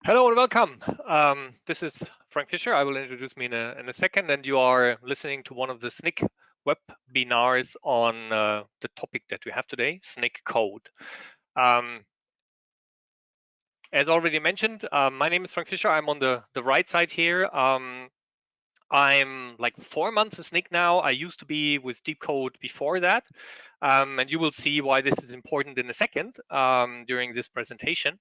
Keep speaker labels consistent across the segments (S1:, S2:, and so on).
S1: Hello and welcome. This is Frank Fischer. I will introduce me in a second, and you are listening to one of the Snyk webinars on the topic that we have today, Snyk Code. As already mentioned, my name is Frank Fischer. I'm on the right side here. I'm like 4 months with Snyk now. I used to be with Deep Code before that. And you will see why this is important in a second during this presentation.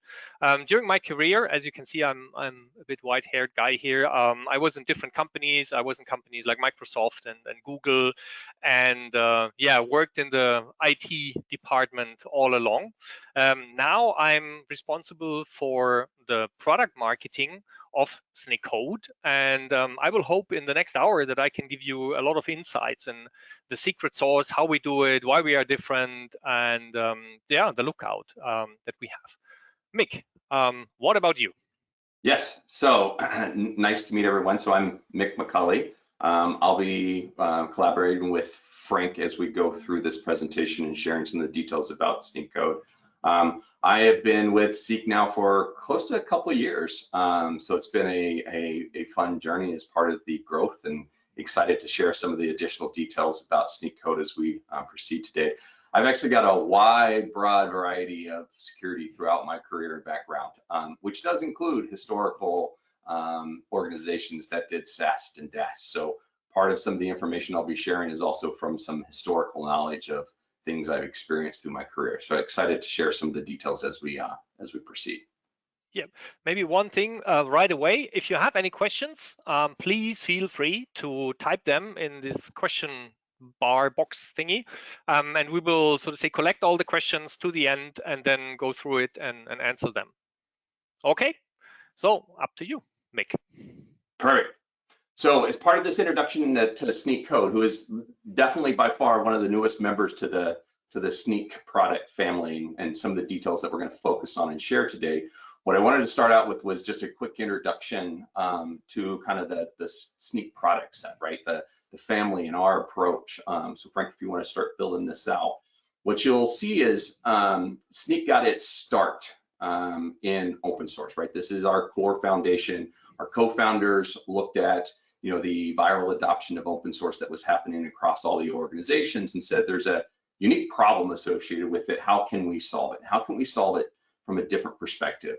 S1: During my career, as you can see, I'm a bit white-haired guy here. I was in different companies. I was in companies like Microsoft and Google, and worked in the IT department all along. Now I'm responsible for the product marketing of Snyk Code, and I will hope in the next hour that I can give you a lot of insights and the secret sauce, how we do it, why we are different, and the lookout that we have. Mick, what about you?
S2: Yes, so nice to meet everyone. So I'm Mick McCulley. I'll be collaborating with Frank as we go through this presentation and sharing some of the details about Snyk Code. I have been with Snyk now for close to a couple of years, so it's been a fun journey as part of the growth, and excited to share some of the additional details about Snyk Code as we proceed today. I've actually got a broad variety of security throughout my career and background, which does include historical organizations that did SAST and DAST. So part of some of the information I'll be sharing is also from some historical knowledge of things I've experienced through my career. So excited to share some of the details as we proceed.
S1: Yeah, maybe one thing right away. If you have any questions, please feel free to type them in this question bar box thingy, and we will sort of say collect all the questions to the end and then go through it and answer them. Okay, so up to you, Mick.
S2: Perfect. So as part of this introduction to the Snyk Code, who is definitely by far one of the newest members to the Snyk product family, and some of the details that we're going to focus on and share today, what I wanted to start out with was just a quick introduction to kind of the Snyk product set, right? The family and our approach. So Frank, if you want to start building this out, what you'll see is Snyk got its start in open source, right? This is our core foundation. Our co-founders looked at the viral adoption of open source that was happening across all the organizations and said there's a unique problem associated with it. How can we solve it? How can we solve it from a different perspective?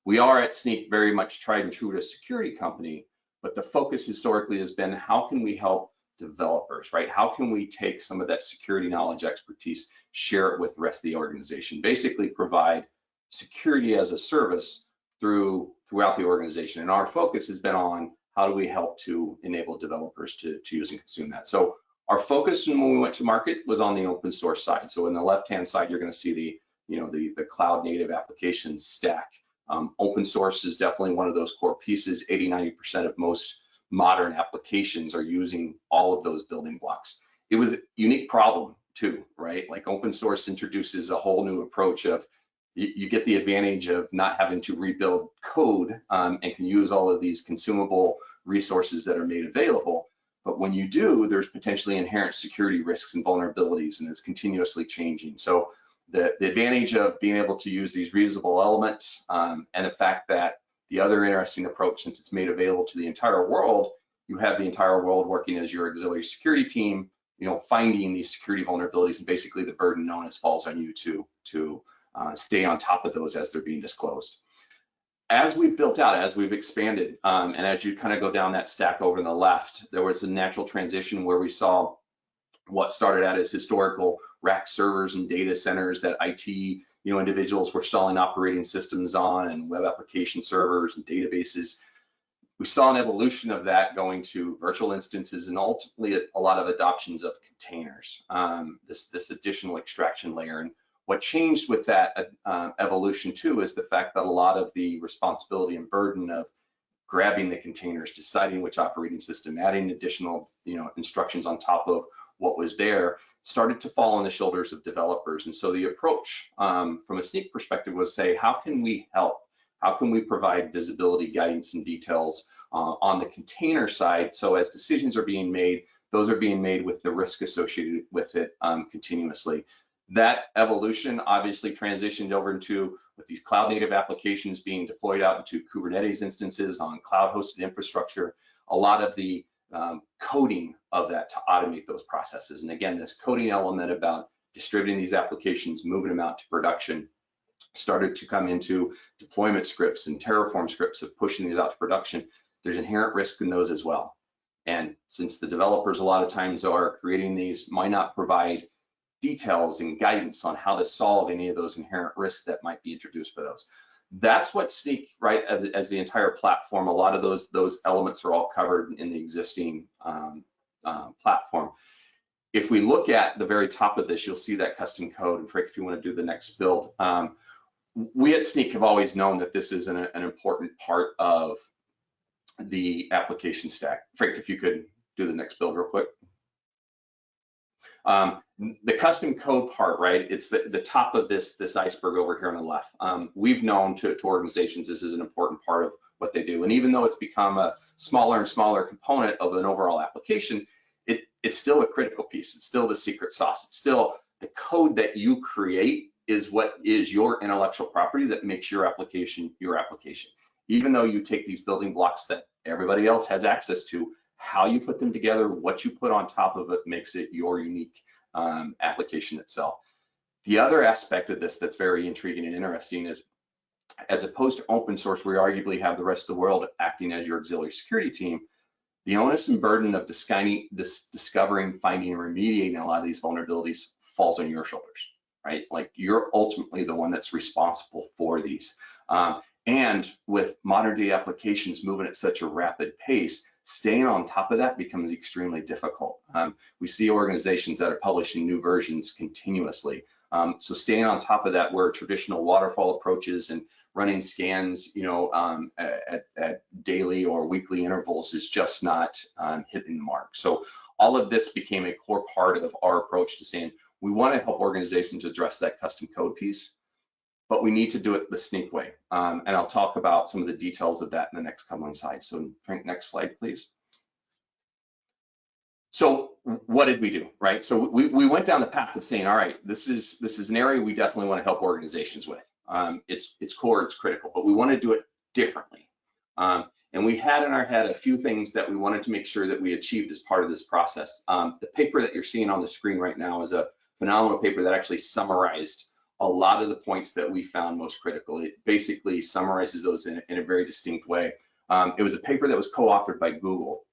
S2: We are at Snyk very much tried and true to a security company, but the focus historically has been how can we help developers, right? How can we take some of that security knowledge expertise, share it with the rest of the organization, basically provide security as a service throughout the organization. And our focus has been on how do we help to enable developers to use and consume that. So our focus when we went to market was on the open source side. So in the left-hand side, you're going to see the cloud native application stack. Open source is definitely one of those core pieces. 80–90% of most modern applications are using all of those building blocks. It was a unique problem too, right? Like open source introduces a whole new approach of you get the advantage of not having to rebuild code and can use all of these consumable resources that are made available. But when you do, there's potentially inherent security risks and vulnerabilities, and it's continuously changing. So the advantage of being able to use these reusable elements and the fact that the other interesting approach, since it's made available to the entire world, you have the entire world working as your auxiliary security team, finding these security vulnerabilities, and basically the burden known as falls on you to stay on top of those as they're being disclosed. As we've built out, as we've expanded, and as you kind of go down that stack over on the left, there was a natural transition where we saw what started out as historical rack servers and data centers that IT individuals were installing operating systems on, and web application servers and databases. We saw an evolution of that going to virtual instances, and ultimately a lot of adoptions of containers, this additional extraction layer. And what changed with that evolution too is the fact that a lot of the responsibility and burden of grabbing the containers, deciding which operating system, adding additional instructions on top of what was there, started to fall on the shoulders of developers. And so the approach from a Snyk perspective was say, how can we help? How can we provide visibility, guidance, and details on the container side? So as decisions are being made, those are being made with the risk associated with it continuously. That evolution obviously transitioned over into, with these cloud native applications being deployed out into Kubernetes instances on cloud hosted infrastructure, a lot of the coding of that to automate those processes. And again, this coding element about distributing these applications, moving them out to production, started to come into deployment scripts and Terraform scripts of pushing these out to production. There's inherent risk in those as well. And since the developers a lot of times are creating these, might not provide details and guidance on how to solve any of those inherent risks that might be introduced by those. That's what Snyk, right, as the entire platform, a lot of those elements are all covered in the existing platform. If we look at the very top of this, you'll see that custom code. And Frank, if you want to do the next build, we at Snyk have always known that this is an important part of the application stack. Frank, if you could do the next build real quick. The custom code part, right? It's the top of this iceberg over here on the left. We've known to organizations this is an important part of what they do. And even though it's become a smaller and smaller component of an overall application, it's still a critical piece. It's still the secret sauce. It's still the code that you create is what is your intellectual property that makes your application your application. Even though you take these building blocks that everybody else has access to, how you put them together, what you put on top of it makes it your unique application itself. The other aspect of this that's very intriguing and interesting is, as opposed to open source, where you arguably have the rest of the world acting as your auxiliary security team, the onus and burden of discovering, finding, and remediating a lot of these vulnerabilities falls on your shoulders, right? Like you're ultimately the one that's responsible for these. And with modern day applications moving at such a rapid pace, staying on top of that becomes extremely difficult. We see organizations that are publishing new versions continuously. So staying on top of that, where traditional waterfall approaches and running scans, at daily or weekly intervals is just not hitting the mark. So all of this became a core part of our approach to saying we want to help organizations address that custom code piece, but we need to do it the Snyk way. And I'll talk about some of the details of that in the next couple of slides. So Frank, next slide, please. So what did we do, right? So we went down the path of saying, all right, this is an area we definitely want to help organizations with. It's core, it's critical, but we want to do it differently. And we had in our head a few things that we wanted to make sure that we achieved as part of this process. The paper that you're seeing on the screen right now is a phenomenal paper that actually summarized a lot of the points that we found most critical. It basically summarizes those in a very distinct way. It was a paper that was co-authored by Google.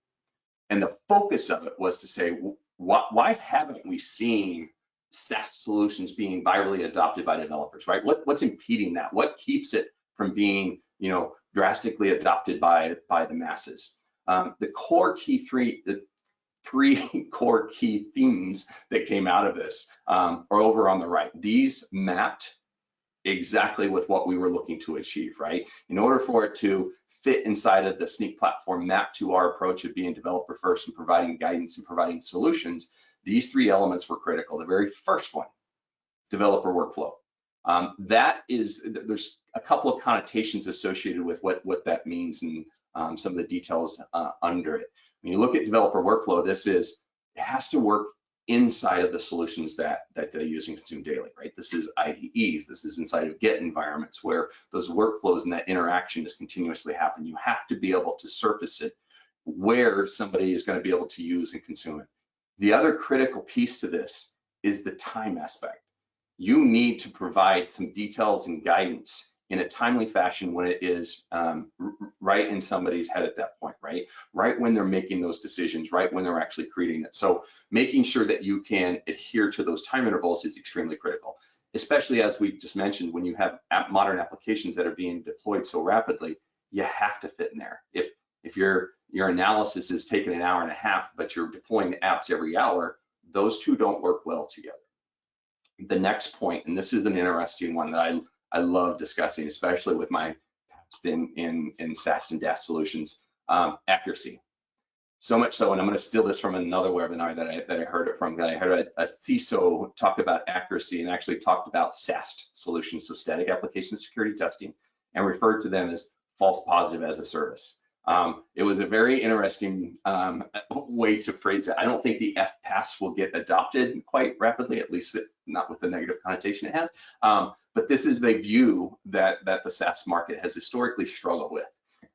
S2: And the focus of it was to say, why haven't we seen SAST solutions being virally adopted by developers, right? What's impeding that? What keeps it from being, drastically adopted by the masses? The three core key themes that came out of this are over on the right. These mapped exactly with what we were looking to achieve, right? In order for it to fit inside of the Snyk platform, map to our approach of being developer first and providing guidance and providing solutions, these three elements were critical. The very first one, developer workflow. There's a couple of connotations associated with what that means and some of the details under it. When you look at developer workflow, it has to work inside of the solutions that they use and consume daily, right? This is IDEs, this is inside of Git environments where those workflows and that interaction is continuously happening. You have to be able to surface it where somebody is going to be able to use and consume it. The other critical piece to this is the time aspect. You need to provide some details and guidance in a timely fashion when it is right in somebody's head at that point, right? Right when they're making those decisions, right when they're actually creating it. So making sure that you can adhere to those time intervals is extremely critical, especially as we just mentioned, when you have modern applications that are being deployed so rapidly, you have to fit in there. If your analysis is taking an hour and a half, but you're deploying apps every hour, those two don't work well together. The next point, and this is an interesting one that I love discussing, especially with my past in SAST and DAST solutions, accuracy. So much so, and I'm going to steal this from another webinar that I heard it from. I heard a CISO talk about accuracy and actually talked about SAST solutions, so static application security testing, and referred to them as false positive as a service. It was a very interesting way to phrase it. I don't think the FPAS will get adopted quite rapidly, at least not with the negative connotation it has. But this is the view that the SaaS market has historically struggled with,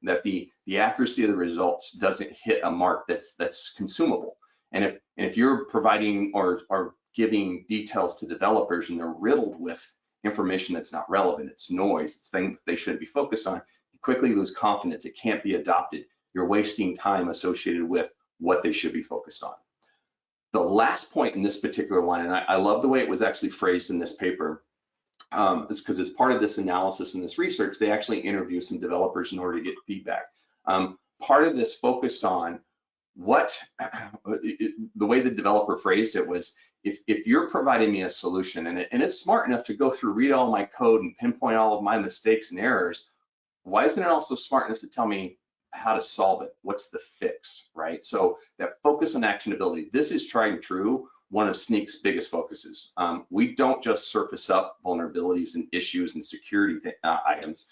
S2: that the accuracy of the results doesn't hit a mark that's consumable. And if you're providing or giving details to developers and they're riddled with information that's not relevant, it's noise, it's things they shouldn't be focused on, you quickly lose confidence. It can't be adopted. You're wasting time associated with what they should be focused on. The last point in this particular one, and I love the way it was actually phrased in this paper, is because as part of this analysis and this research, they actually interview some developers in order to get feedback. Part of this focused on what, the way the developer phrased it was, if you're providing me a solution and it's smart enough to go through, read all my code and pinpoint all of my mistakes and errors, why isn't it also smart enough to tell me how to solve it? What's the fix, right? So that focus on actionability, this is tried and true, one of Snyk's biggest focuses. We don't just surface up vulnerabilities and issues and security items.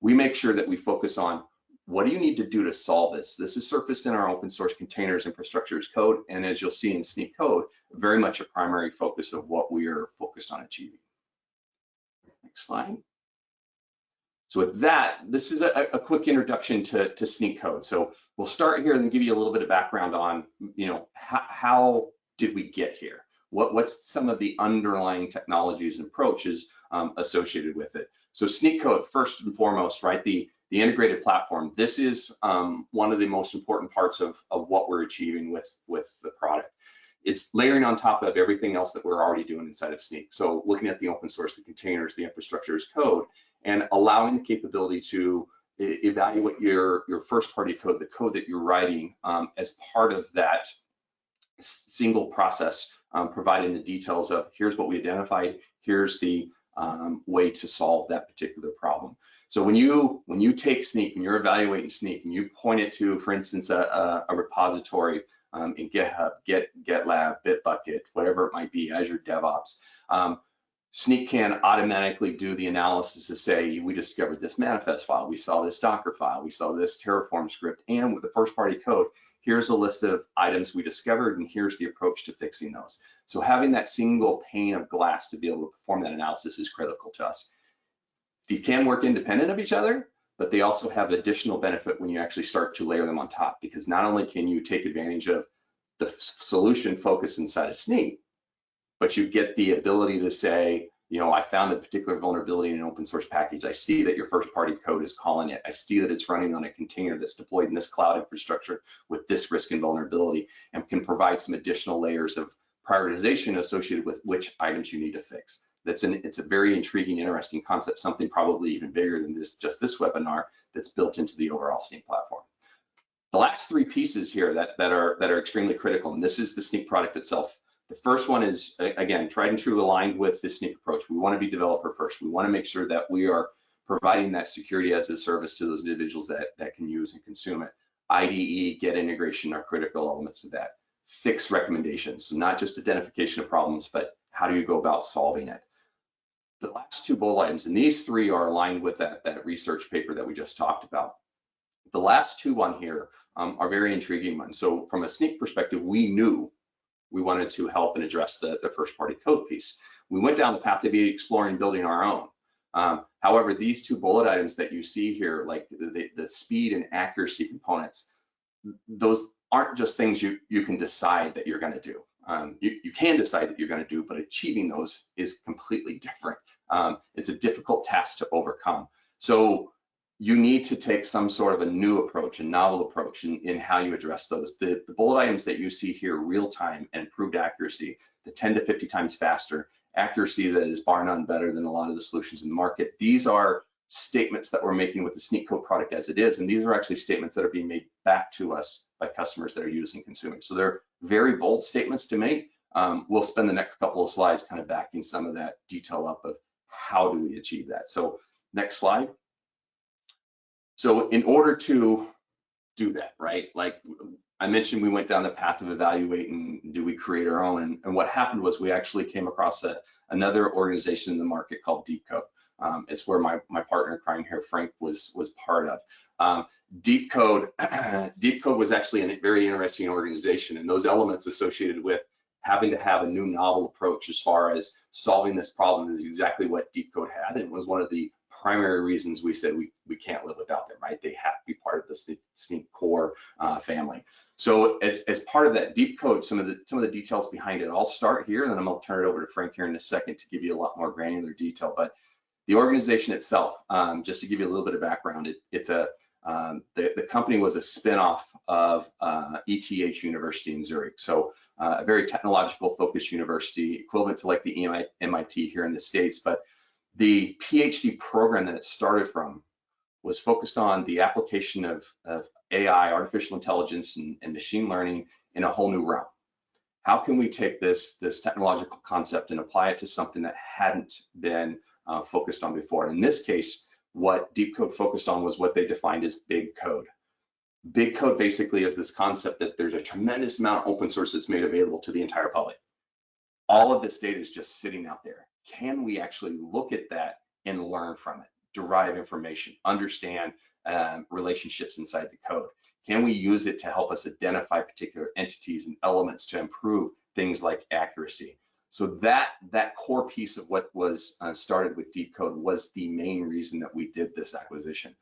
S2: We make sure that we focus on what do you need to do to solve this? This is surfaced in our open source containers infrastructure as code, and as you'll see in Snyk Code, very much a primary focus of what we are focused on achieving. Next slide. So with that, this is a quick introduction to Snyk Code. So we'll start here and give you a little bit of background on, how did we get here? What's some of the underlying technologies and approaches associated with it? So Snyk Code, first and foremost, right? The integrated platform. This is one of the most important parts of what we're achieving with the product. It's layering on top of everything else that we're already doing inside of Snyk. So looking at the open source, the containers, the infrastructure as code, and allowing the capability to evaluate your first party code, the code that you're writing as part of that single process, providing the details of here's what we identified, here's the way to solve that particular problem. So when you take Snyk, when you're evaluating Snyk and you point it to, for instance, a repository in GitHub, GitLab, Bitbucket, whatever it might be, Azure DevOps, Snyk can automatically do the analysis to say, we discovered this manifest file, we saw this Docker file, we saw this Terraform script, and with the first party code, here's a list of items we discovered, and here's the approach to fixing those. So having that single pane of glass to be able to perform that analysis is critical to us. These can work independent of each other, but they also have additional benefit when you actually start to layer them on top, because not only can you take advantage of the solution focus inside of Snyk, but you get the ability to say, I found a particular vulnerability in an open source package. I see that your first party code is calling it. I see that it's running on a container that's deployed in this cloud infrastructure with this risk and vulnerability, and can provide some additional layers of prioritization associated with which items you need to fix. It's a very intriguing, interesting concept, something probably even bigger than just this webinar that's built into the overall Snyk platform. The last three pieces here that are extremely critical, and this is the Snyk product itself. The first one is, again, tried and true, aligned with the Snyk approach. We want to be developer first. We want to make sure that we are providing that security as a service to those individuals that can use and consume it. IDE, get integration are critical elements of that. Fix recommendations, so not just identification of problems, but how do you go about solving it? The last two bullet items, and these three are aligned with that research paper that we just talked about. The last two on here are very intriguing ones. So from a Snyk perspective, we knew we wanted to help and address the first party code piece. We went down the path to be exploring building our own. However, these two bullet items that you see here, like the speed and accuracy components, those aren't just things you can decide that you're going to do. You can decide that you're going to do, but achieving those is completely different. It's a difficult task to overcome. So you need to take some sort of a new approach, a novel approach in how you address those. The bullet items that you see here, real time and improved accuracy, the 10 to 50 times faster, accuracy that is bar none better than a lot of the solutions in the market. These are statements that we're making with the Snyk Code product as it is, and these are actually statements that are being made back to us by customers that are using consuming. So they're very bold statements to make. We'll spend the next couple of slides kind of backing some of that detail up of how do we achieve that. So next slide. So in order to do that, right, like I mentioned, we went down the path of evaluating, do we create our own? And what happened was we actually came across another organization in the market called Decode. It's where my partner in crime here, Frank, was part of. Deep Code, Deep Code was actually a very interesting organization, and those elements associated with having to have a new novel approach as far as solving this problem is exactly what Deep Code had, and it was one of the primary reasons we said we can't live without them, right? They have to be part of the Snyk core family. So as part of that Deep Code, some of the details behind it, I'll start here, and then I'm gonna turn it over to Frank here in a second to give you a lot more granular detail. But the organization itself, just to give you a little bit of background, the company was a spinoff of ETH University in Zurich. So a very technological focused university, equivalent to like the MIT here in the States. But the PhD program that it started from was focused on the application of AI, artificial intelligence, and machine learning in a whole new realm. How can we take this technological concept and apply it to something that hadn't been focused on before? In this case, what Deep Code focused on was what they defined as big code. Big code basically is this concept that there's a tremendous amount of open source that's made available to the entire public. All of this data is just sitting out there. Can we actually look at that and learn from it, derive information, understand relationships inside the code? Can we use it to help us identify particular entities and elements to improve things like accuracy? So that core piece of what was started with Deep Code was the main reason that we did this acquisition.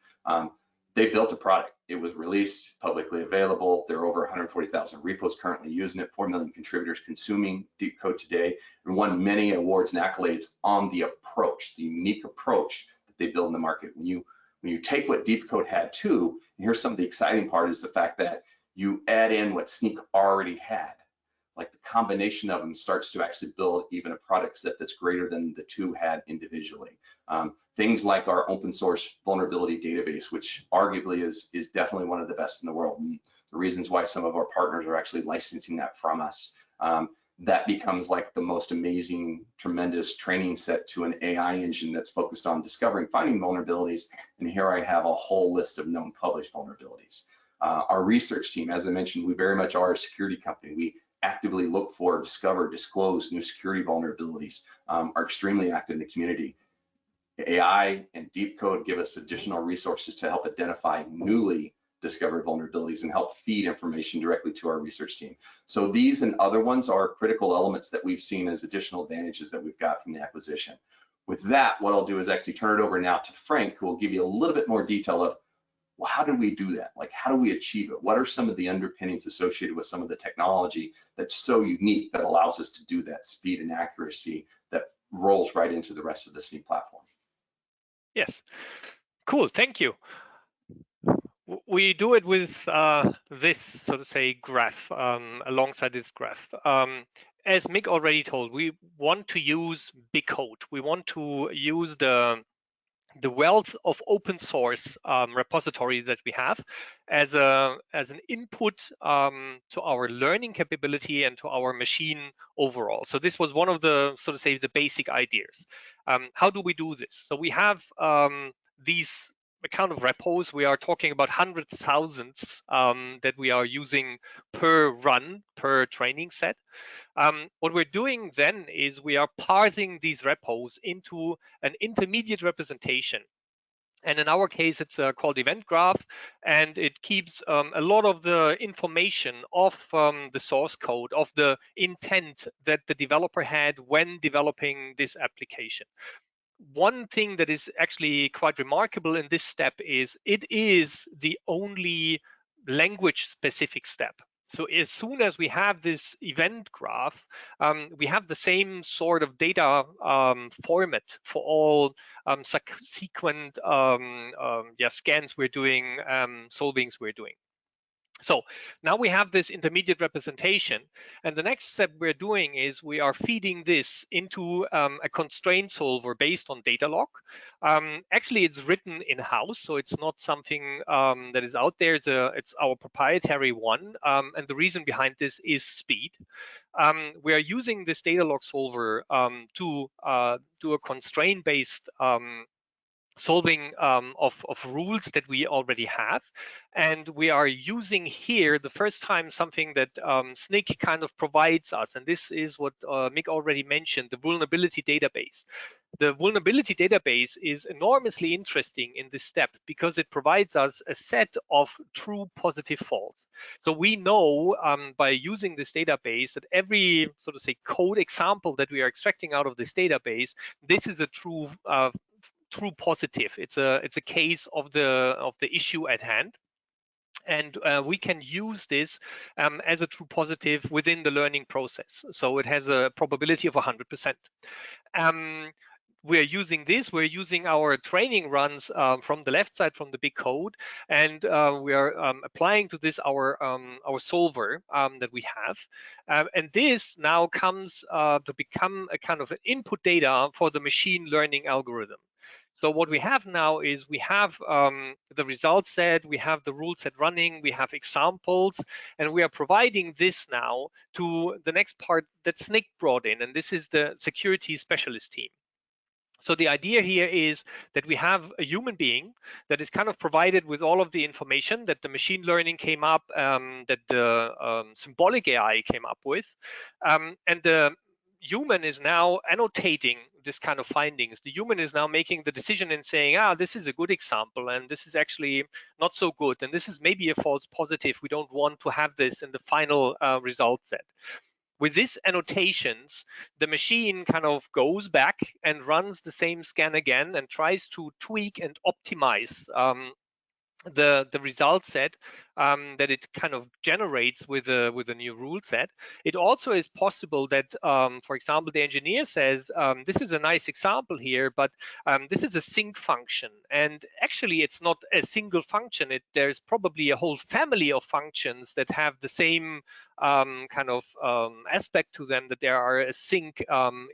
S2: They built a product. It was released, publicly available. There are over 140,000 repos currently using it, 4 million contributors consuming Deep Code today, and won many awards and accolades on the approach, the unique approach that they build in the market. When you take what Deep Code had too, and here's some of the exciting part is the fact that you add in what Snyk already had. Like the combination of them starts to actually build even a product set that's greater than the two had individually. Things like our open source vulnerability database, which arguably is definitely one of the best in the world. And the reasons why some of our partners are actually licensing that from us. That becomes like the most amazing, tremendous training set to an AI engine that's focused on discovering, finding vulnerabilities. And here I have a whole list of known published vulnerabilities. Our research team, as I mentioned, we very much are a security company. We actively look for, discover, disclose new security vulnerabilities, are extremely active in the community. AI and Deep Code give us additional resources to help identify newly discovered vulnerabilities and help feed information directly to our research team. So these and other ones are critical elements that we've seen as additional advantages that we've got from the acquisition. With that, what I'll do is actually turn it over now to Frank, who will give you a little bit more detail of, well, how do we do that? Like, how do we achieve it? What are some of the underpinnings associated with some of the technology that's so unique that allows us to do that speed and accuracy that rolls right into the rest of the Snyk platform?
S1: Yes, cool, thank you. We do it with this, so to say, graph, alongside this graph. As Mick already told, we want to use big code. We want to use the wealth of open source repositories that we have as an input to our learning capability and to our machine overall. So this was one of the, so to say, the basic ideas. How do we do this? So we have these kind of repos. We are talking about hundreds of thousands that we are using per run, per training set. What we're doing then is we are parsing these repos into an intermediate representation. And in our case, it's called event graph, and it keeps a lot of the information of the source code, of the intent that the developer had when developing this application. One thing that is actually quite remarkable in this step is it is the only language-specific step. So as soon as we have this event graph, we have the same sort of data format for all subsequent scans we're doing, solvings we're doing. So now we have this intermediate representation, and the next step we're doing is we are feeding this into a constraint solver based on data log. Actually, it's written in-house, so it's not something that is out there. It's our proprietary one, and the reason behind this is speed. We are using this data log solver to do a constraint-based solving of rules that we already have. And we are using here the first time something that Snyk kind of provides us. And this is what Mick already mentioned, the vulnerability database. The vulnerability database is enormously interesting in this step because it provides us a set of true positive faults. So we know by using this database that every, so to say, code example that we are extracting out of this database, this is a true positive. It's a case of the issue at hand. And we can use this as a true positive within the learning process. So it has a probability of 100%. We're using this, we're using our training runs from the left side, from the big code, and we are applying to this our solver that we have. And this now comes to become a kind of an input data for the machine learning algorithm. So what we have now is we have the result set, we have the rule set running, we have examples, and we are providing this now to the next part that Snyk brought in, and this is the security specialist team. So the idea here is that we have a human being that is kind of provided with all of the information that the machine learning came up, that the symbolic AI came up with, and the human is now annotating this kind of findings. The human is now making the decision and saying, this is a good example, and this is actually not so good, and this is maybe a false positive. We don't want to have this in the final result set. With these annotations, the machine kind of goes back and runs the same scan again and tries to tweak and optimize the result set that it kind of generates with a new rule set. It also is possible that, for example, the engineer says, this is a nice example here, but this is a sync function. And actually, it's not a single function. There's probably a whole family of functions that have the same kind of aspect to them, that there are a sync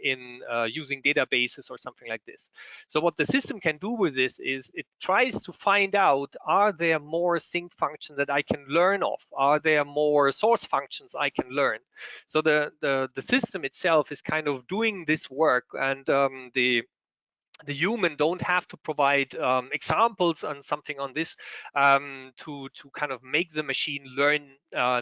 S1: in using databases or something like this. So what the system can do with this is it tries to find out, are there more sync functions that I can learn of? Are there more source functions I can learn? So the system itself is kind of doing this work, and the human don't have to provide examples on something on this to kind of make the machine learn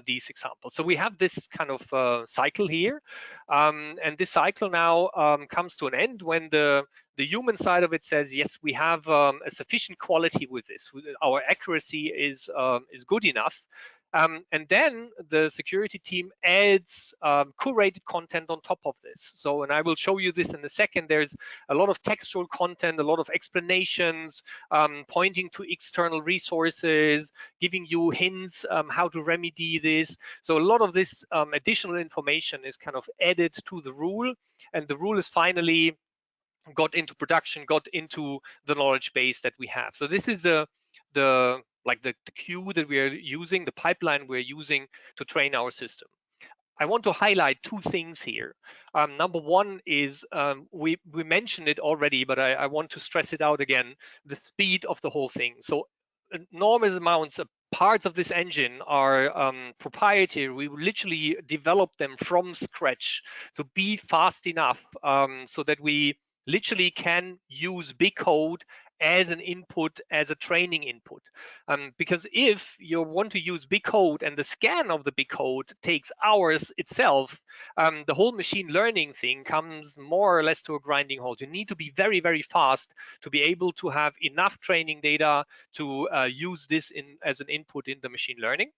S1: these examples. So we have this kind of cycle here, and this cycle now comes to an end when the human side of it says, yes, we have a sufficient quality with this. Our accuracy is good enough. And then the security team adds curated content on top of this. So, and I will show you this in a second. There's a lot of textual content, a lot of explanations, pointing to external resources, giving you hints how to remedy this. So a lot of this additional information is kind of added to the rule, and the rule is finally got into production, got into the knowledge base that we have. So this is the queue that we are using, the pipeline we're using to train our system. I want to highlight two things here. Number one is, we mentioned it already, but I want to stress it out again, the speed of the whole thing. So enormous amounts of parts of this engine are proprietary. We literally developed them from scratch to be fast enough so that we literally can use big code as an input, as a training input. Because if you want to use big code and the scan of the big code takes hours itself, the whole machine learning thing comes more or less to a grinding halt. You need to be very, very fast to be able to have enough training data to use this as an input in the machine learning.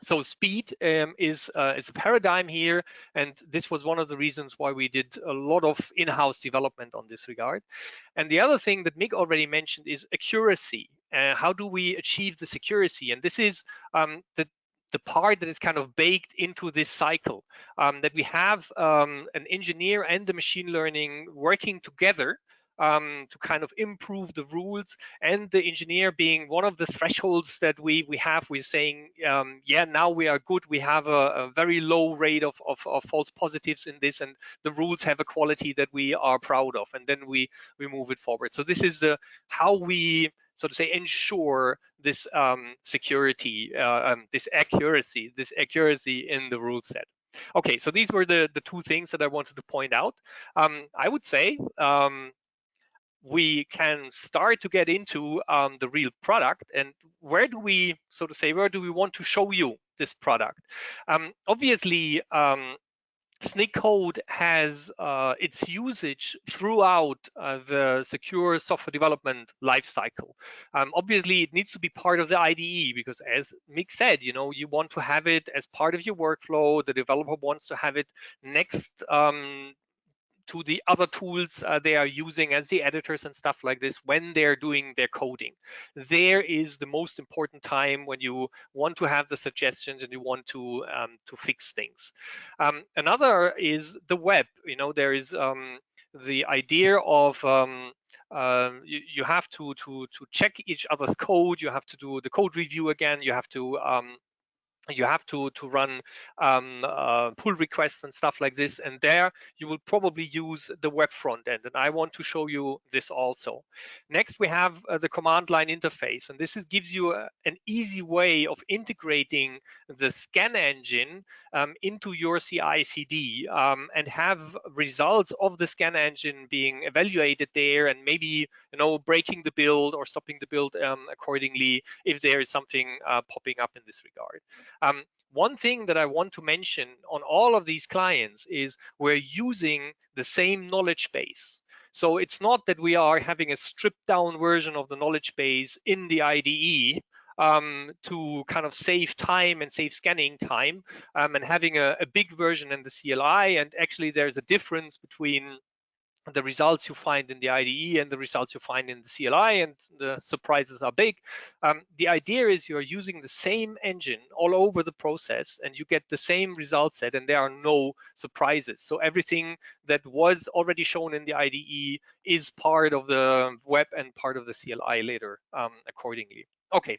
S1: So speed is a paradigm here, and this was one of the reasons why we did a lot of in-house development on this regard. And the other thing that Mick already mentioned is accuracy. How do we achieve this accuracy? And this is the part that is kind of baked into this cycle, that we have an engineer and the machine learning working together to kind of improve the rules, and the engineer being one of the thresholds that we have. We're saying, yeah, now we are good. We have a very low rate of false positives in this, and the rules have a quality that we are proud of, and then we move it forward. So this is how we, so to say, ensure this security, this accuracy in the rule set. Okay, so these were the two things that I wanted to point out. I would say we can start to get into the real product, and where do we, so to say, where do we want to show you this product? Obviously, Snyk Code has its usage throughout the secure software development lifecycle. Obviously, it needs to be part of the IDE because, as Mick said, you know, you want to have it as part of your workflow. The developer wants to have it next to the other tools they are using as the editors and stuff like this when they're doing their coding. There is the most important time when you want to have the suggestions and you want to fix things. Another is the web. You know, there is the idea of you have to check each other's code. You have to do the code review again. You have to run pull requests and stuff like this, and there you will probably use the web front end, and I want to show you this also. Next, we have the command line interface, and this gives you an easy way of integrating the scan engine into your CI/CD and have results of the scan engine being evaluated there, and maybe, you know, breaking the build or stopping the build accordingly if there is something popping up in this regard. One thing that I want to mention on all of these clients is we're using the same knowledge base. So it's not that we are having a stripped down version of the knowledge base in the IDE to kind of save time and save scanning time, and having a big version in the CLI. And actually, there's a difference between the results you find in the IDE and the results you find in the CLI, and the surprises are big. The idea is you're using the same engine all over the process and you get the same result set, and there are no surprises. So everything that was already shown in the IDE is part of the web and part of the CLI later accordingly. Okay,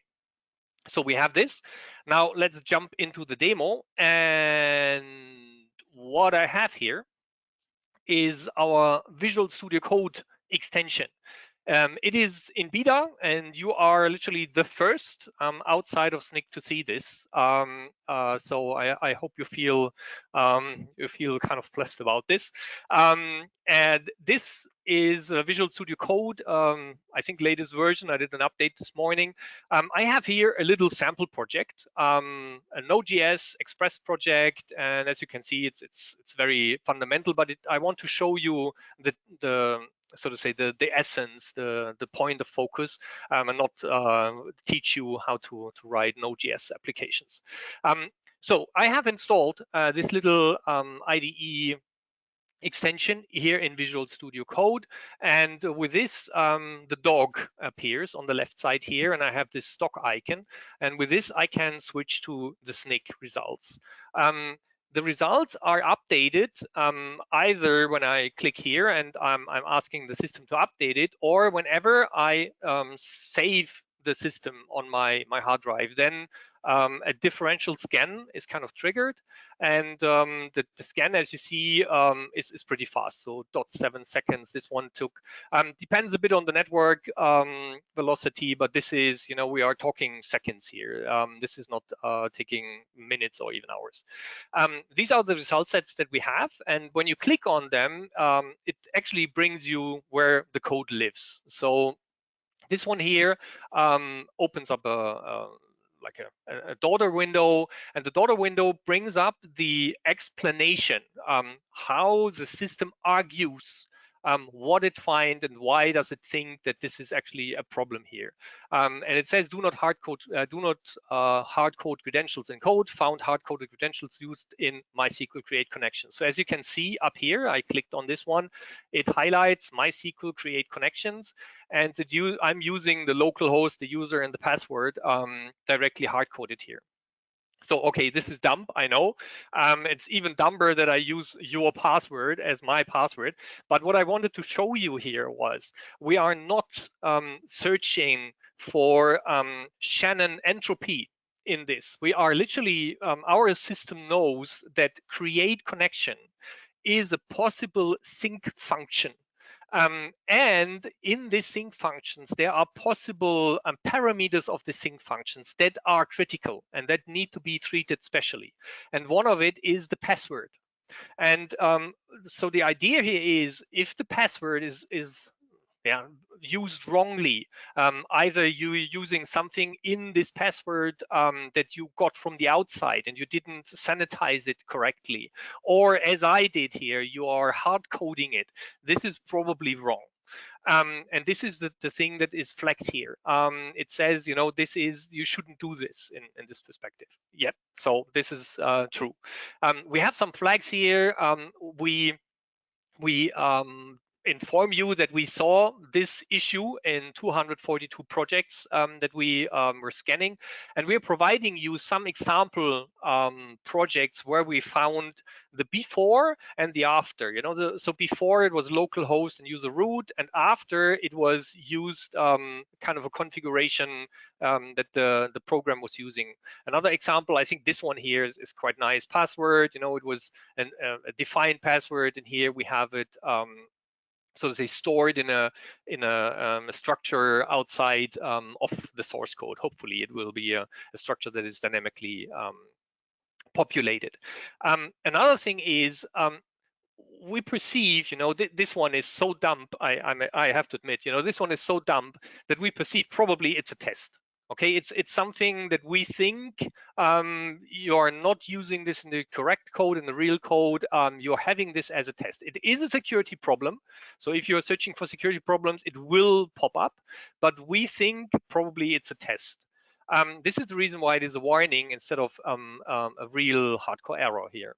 S1: so we have this. Now let's jump into the demo, and what I have here is our Visual Studio Code extension. It is in beta, and you are literally the first outside of Snyk to see this. So I hope you feel kind of blessed about this. And this is Visual Studio Code. I think latest version. I did an update this morning. I have here a little sample project, a Node.js Express project, and as you can see, it's very fundamental. But I want to show you the so to say the essence, the point of focus, and not teach you how to write Node.js applications. So I have installed this little IDE extension here in Visual Studio Code, and with this the dog appears on the left side here, and I have this stock icon, and with this I can switch to the Snyk results. The results are updated either when I click here and I'm asking the system to update it, or whenever I save the system on my hard drive. Then a differential scan is kind of triggered, and the scan, as you see, is pretty fast. So 0.7 seconds this one took. Depends a bit on the network velocity, but this is, you know, we are talking seconds here. This is not taking minutes or even hours. These are the result sets that we have, and when you click on them, it actually brings you where the code lives. So this one here opens up like a daughter window, and the daughter window brings up the explanation, how the system argues what it finds and why does it think that this is actually a problem here. And it says do not hard code credentials in code. Found hard coded credentials used in MySQL create connections. So as you can see up here, I clicked on this one. It highlights MySQL create connections, and I'm using the local host, the user, and the password directly hard coded here. So, okay, this is dumb, I know. It's even dumber that I use your password as my password. But what I wanted to show you here was we are not searching for Shannon entropy in this. We are literally, our system knows that create connection is a possible sync function. And in the sync functions, there are possible parameters of the sync functions that are critical and that need to be treated specially. And one of it is the password. And so the idea here is if the password is used wrongly. Either you're using something in this password that you got from the outside and you didn't sanitize it correctly, or as I did here, you are hard coding it. This is probably wrong. And this is the thing that is flagged here. It says, you shouldn't do this in this perspective. Yep, so this is true. We have some flags here. We inform you that we saw this issue in 242 projects that we were scanning, and we're providing you some example projects where we found the before and the after. So before it was localhost and user root, and after it was used kind of a configuration that the program was using. Another example, I think this one here is quite nice. Password, it was a defined password, and here we have it so to say stored in a structure outside of the source code. Hopefully it will be a structure that is dynamically populated. Another thing is we perceive, this one is so dumb. I have to admit, this one is so dumb that we perceive probably it's a test. Okay, it's something that we think you are not using this in the correct code, in the real code. You're having this as a test. It is a security problem. So if you're searching for security problems, it will pop up. But we think probably it's a test. This is the reason why it is a warning instead of a real hardcore error here.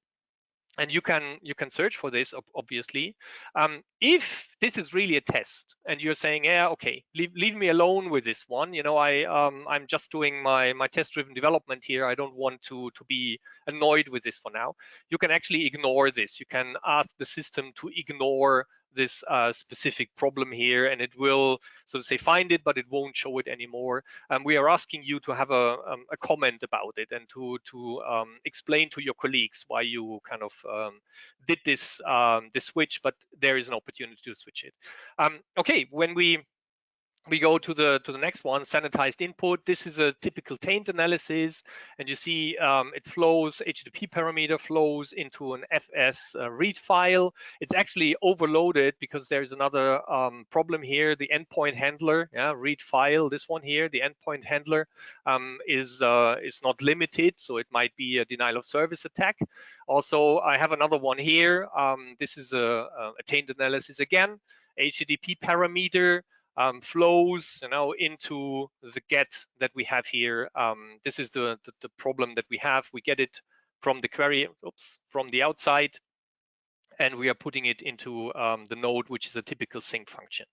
S1: And you can search for this, obviously. If this is really a test and you're saying, yeah, okay, leave me alone with this one, I'm just doing my test-driven development here, I don't want to be annoyed with this for now, you can actually ignore this. You can ask the system to ignore this specific problem here, and it will, so to say, find it, but it won't show it anymore. We are asking you to have a comment about it and to explain to your colleagues why you kind of did this switch, but there is an opportunity to switch it. Okay, when we go to the next one, sanitized input. This is a typical taint analysis, and you see it flows, HTTP parameter flows into an FS read file. It's actually overloaded because there's another problem here. The endpoint handler, read file, this one here, the endpoint handler is not limited, so it might be a denial of service attack. Also, I have another one here. This is a taint analysis again, HTTP parameter. Flows into the get that we have here. This is the problem that we have. We get it from the query, from the outside, and we are putting it into the node, which is a typical sync function.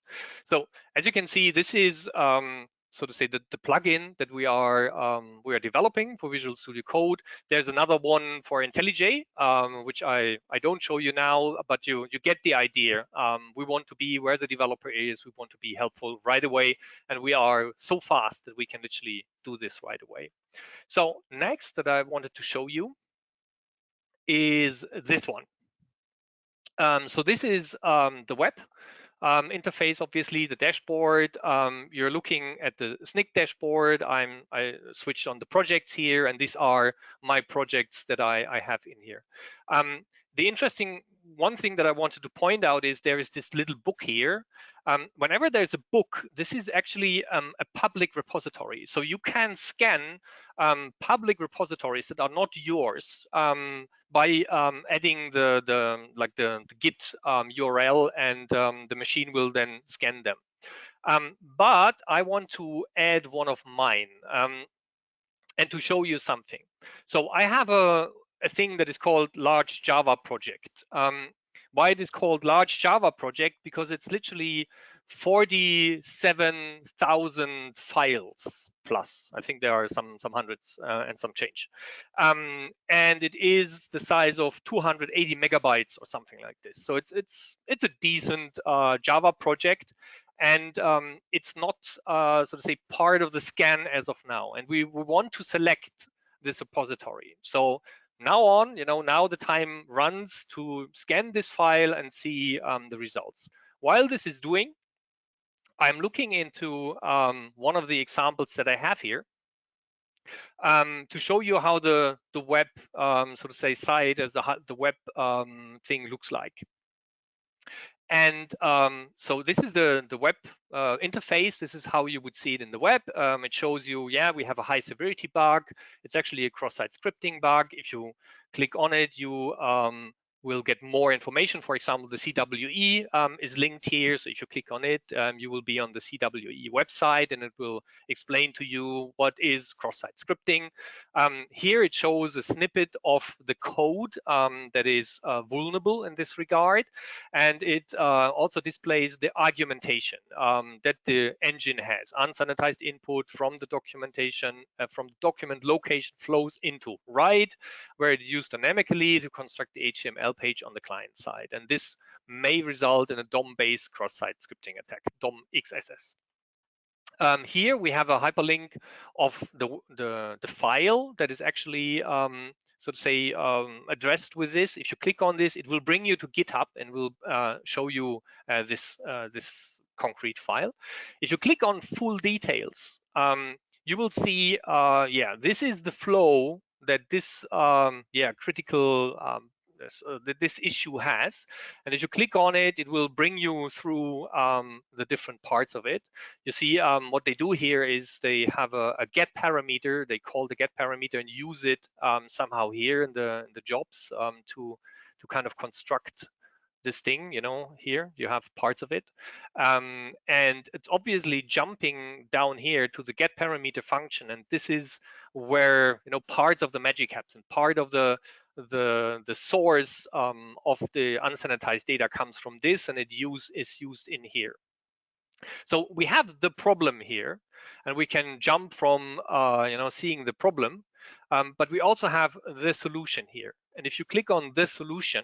S1: So as you can see, this is so to say the plugin that we are developing for Visual Studio Code. There's another one for IntelliJ, which I don't show you now, but you get the idea. We want to be where the developer is. We want to be helpful right away, and we are so fast that we can literally do this right away. So next that I wanted to show you is this one. So this is the web interface, obviously the dashboard. You're looking at the Snyk dashboard. I switched on the projects here, and these are my projects that I have in here. The interesting one thing that I wanted to point out is there is this little book here. Whenever there's a book, this is actually a public repository. So you can scan public repositories that are not yours by adding the Git URL, and the machine will then scan them. But I want to add one of mine and to show you something. So I have a thing that is called large Java project. Why it is called large Java project? Because it's literally 47,000 files plus. I think there are some hundreds and some change. And it is the size of 280 megabytes or something like this. So it's a decent Java project. And it's not, so to say, part of the scan as of now. And we want to select this repository. So now on, now the time runs to scan this file and see the results. While this is doing, I'm looking into one of the examples that I have here to show you how the web, so to say, site as the web thing looks like. And so this is the web interface. This is how you would see it in the web. It shows you, yeah, we have a high severity bug. It's actually a cross-site scripting bug. If you click on it, you will get more information. For example, the CWE is linked here. So if you click on it, you will be on the CWE website, and it will explain to you what is cross-site scripting. Here it shows a snippet of the code that is vulnerable in this regard. And it also displays the argumentation that the engine has. Unsanitized input from the documentation, from the document location flows into write, where it is used dynamically to construct the HTML page on the client side. And this may result in a DOM-based cross-site scripting attack, DOM XSS. Here we have a hyperlink of the file that is actually so to say addressed with this. If you click on this, it will bring you to GitHub and will show you this concrete file. If you click on full details, you will see yeah, this is the flow that this yeah, critical that this issue has. And if you click on it, it will bring you through the different parts of it. You see what they do here is they have a get parameter. They call the get parameter and use it somehow here in the jobs to kind of construct this thing. You know, here you have parts of it, and it's obviously jumping down here to the get parameter function, and this is where, you know, part of the magic happens. Part of the source of the unsanitized data comes from this, and is used in here. So we have the problem here, and we can jump from you know, seeing the problem, but we also have the solution here. And if you click on the solution,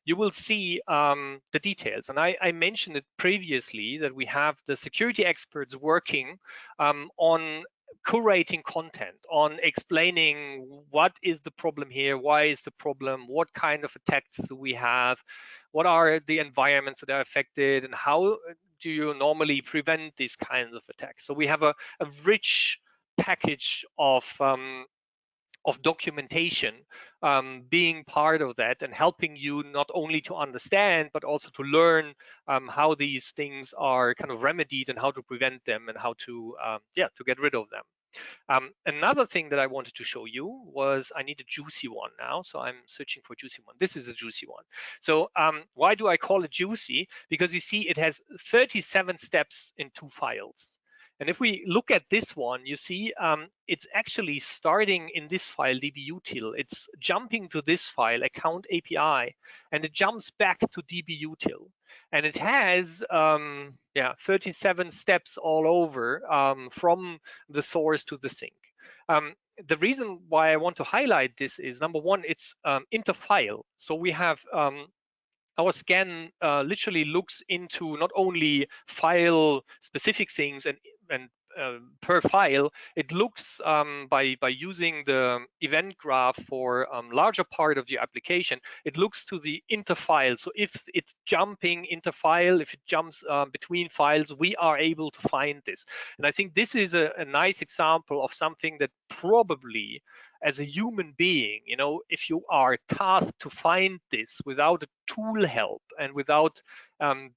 S1: you will see the details. And I mentioned it previously that we have the security experts working on curating content, on explaining what is the problem here, why is the problem, what kind of attacks do we have, what are the environments that are affected, and how do you normally prevent these kinds of attacks. So we have a rich package of documentation being part of that and helping you not only to understand but also to learn how these things are kind of remedied and how to prevent them and how to yeah, to get rid of them. Another thing that I wanted to show you was I need a juicy one now. So I'm searching for juicy one. This is a juicy one. So why do I call it juicy? Because you see it has 37 steps in 2 files. And if we look at this one, you see it's actually starting in this file, dbutil. It's jumping to this file, account API, and it jumps back to dbutil. And it has yeah, 37 steps all over from the source to the sink. The reason why I want to highlight this is, number one, it's interfile. So we have our scan literally looks into not only file specific things and per file, it looks by using the event graph for larger part of your application, it looks to the interfile. So if it's jumping interfile, if it jumps between files, we are able to find this. And I think this is a nice example of something that probably as a human being, you know, if you are tasked to find this without a tool help and without